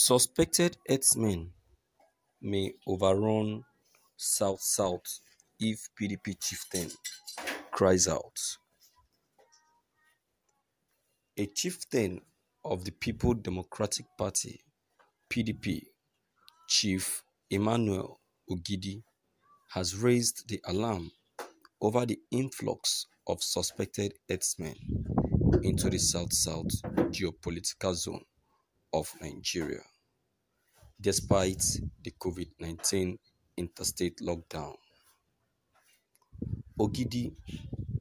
Suspected herdsmen may overrun South-South if PDP chieftain cries out. A chieftain of the People Democratic Party (PDP), Chief Emmanuel Ogidi, has raised the alarm over the influx of suspected herdsmen into the South-South geopolitical zone of Nigeria, despite the COVID-19 interstate lockdown. Ogidi,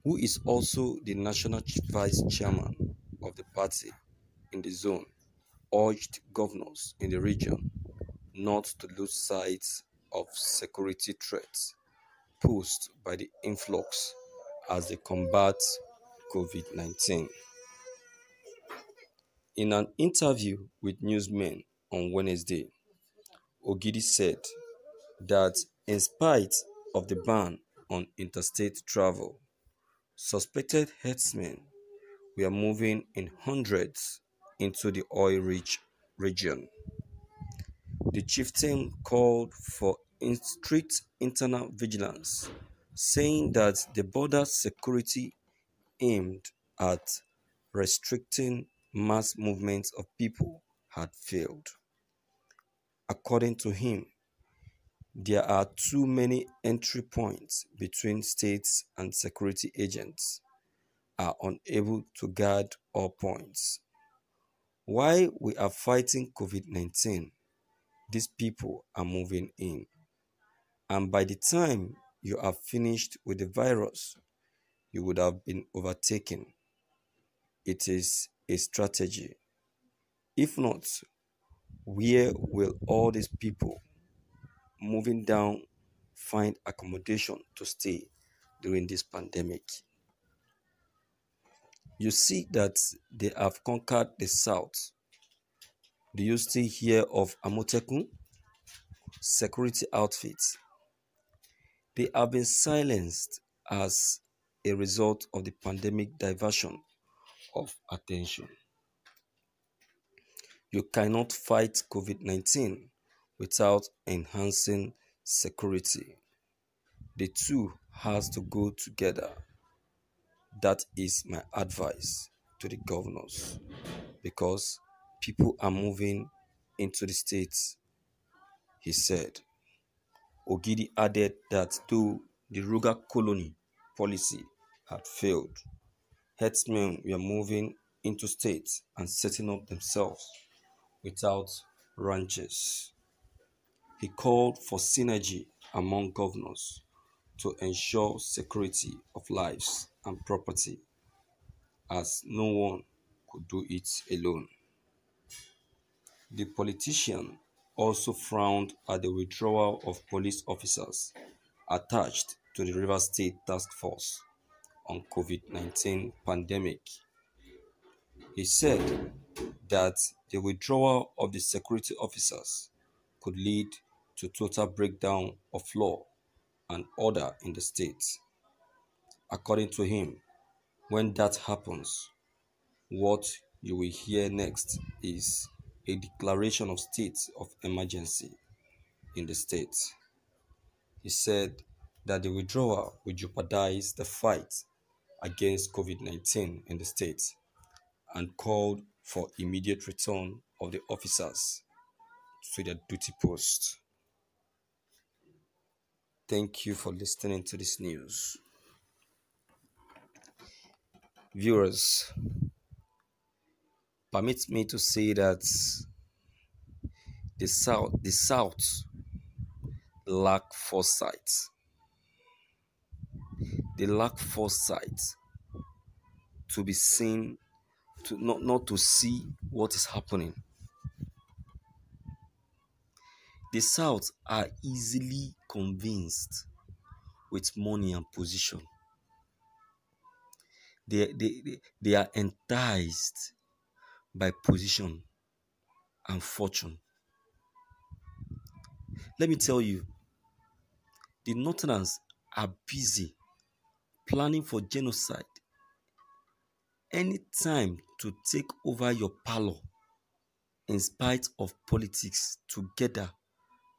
who is also the national vice chairman of the party in the zone, urged governors in the region not to lose sight of security threats posed by the influx as they combat COVID-19. In an interview with newsmen on Wednesday, Ogidi said that in spite of the ban on interstate travel, suspected herdsmen were moving in hundreds into the oil-rich region. The chieftain called for strict internal vigilance, saying that the border security aimed at restricting mass movements of people had failed. According to him, there are too many entry points between states, and security agents are unable to guard all points. While we are fighting COVID-19, these people are moving in. And by the time you are finished with the virus, you would have been overtaken. It is a strategy. If not, where will all these people moving down find accommodation to stay during this pandemic? You see that they have conquered the South. Do you still hear of Amotekun? Security outfits. They have been silenced as a result of the pandemic diversion of attention. You cannot fight COVID-19 without enhancing security. The two has to go together. That is my advice to the governors, because people are moving into the states, he said. Ogidi added that though the rural colony policy had failed, herdsmen were moving into states and setting up themselves without ranches. He called for synergy among governors to ensure security of lives and property, as no one could do it alone. The politician also frowned at the withdrawal of police officers attached to the Rivers State Task Force on COVID-19 pandemic. He said that the withdrawal of the security officers could lead to total breakdown of law and order in the state. According to him, when that happens, what you will hear next is a declaration of state of emergency in the state. He said that the withdrawal will jeopardize the fight against COVID-19 in the state and called for immediate return of the officers to their duty posts. Thank you for listening to this news. Viewers, permit me to say that the South lack foresight. They lack foresight to be seen, to not to see what is happening. The South are easily convinced with money and position. They are enticed by position and fortune. Let me tell you, the Northerners are busy planning for genocide anytime to take over your parlor in spite of politics together,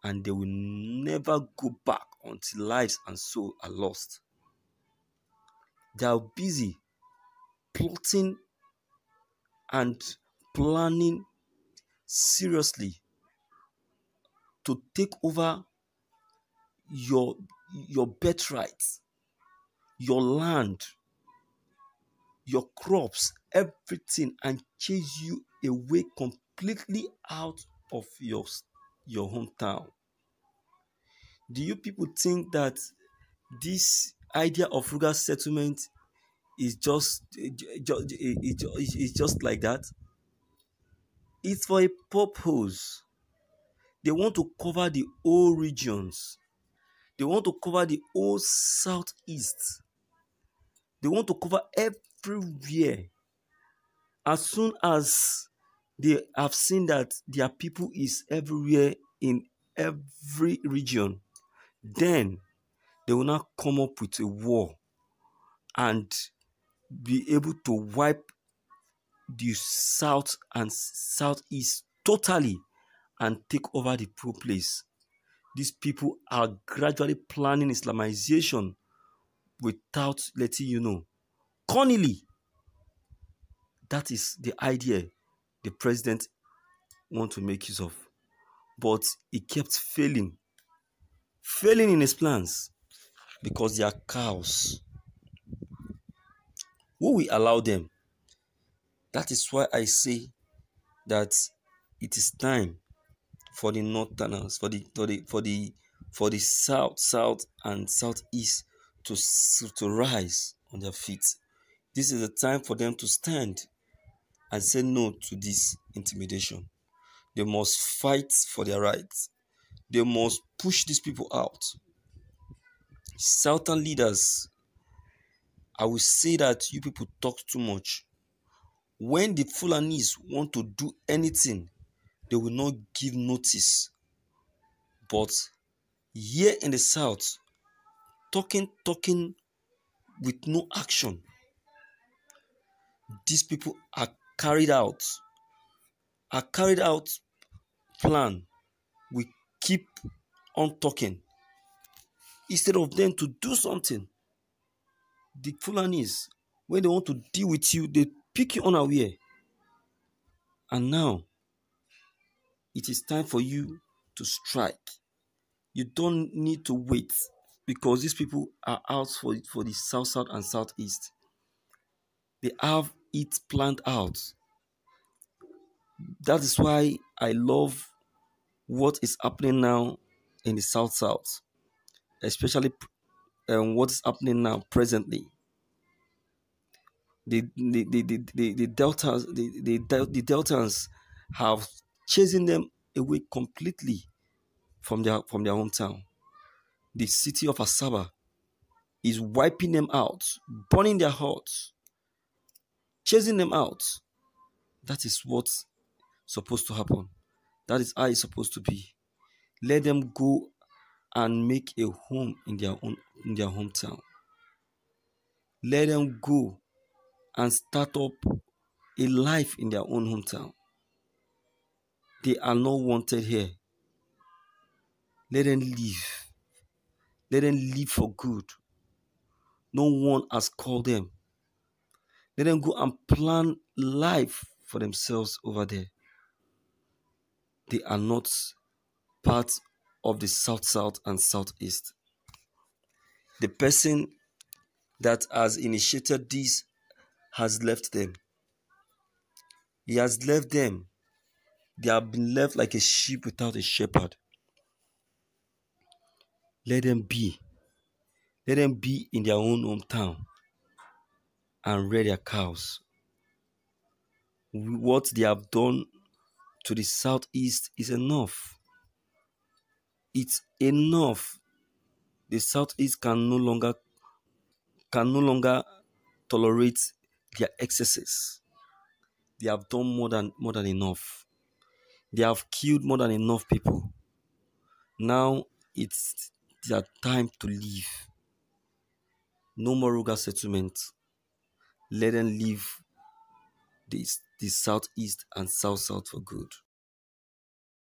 and they will never go back until lives and soul are lost. They are busy plotting and planning seriously to take over your birthright, your land, your crops, everything, and chase you away completely out of your hometown. Do you people think that this idea of rural settlement is just like that? It's for a purpose. They want to cover the whole regions. They want to cover the whole southeast. They want to cover everywhere. As soon as they have seen that their people is everywhere in every region, then they will now come up with a war and be able to wipe the south and southeast totally and take over the whole place. These people are gradually planning Islamization without letting you know. Cunningly, that is the idea the president wants to make use of. But he kept failing in his plans because they are cows. Who will allow them? That is why I say that it is time for the northerners, for the south and southeast to rise on their feet. This is the time for them to stand and say no to this intimidation. They must fight for their rights. They must push these people out. Southern leaders, I will say that you people talk too much. When the Fulanis want to do anything, they will not give notice. But here in the south, talking with no action, these people are carried out plan. We keep on talking instead of them to do something. The Fulanis, when they want to deal with you, they pick you unaware. And now it is time for you to strike. You don't need to wait because these people are out for the south and southeast. They have it planned out. That is why I love what is happening now in the south, especially what is happening now presently. The Deltans have chasing them away completely from their hometown. The city of Asaba is wiping them out, burning their hearts, chasing them out. That is what's supposed to happen. That is how it's supposed to be. Let them go and make a home in their hometown. Let them go and start up a life in their own hometown. They are not wanted here. Let them live. Let them live for good. No one has called them. Let them go and plan life for themselves over there. They are not part of the south and southeast. The person that has initiated this has left them. He has left them. They have been left like a sheep without a shepherd. Let them be. Let them be in their own hometown and rear their cows. What they have done to the southeast is enough. It's enough. The southeast can no longer tolerate their excesses. They have done more than enough. They have killed more than enough people. Now it's their time to leave. No more rural settlement. Let them leave the southeast and south for good.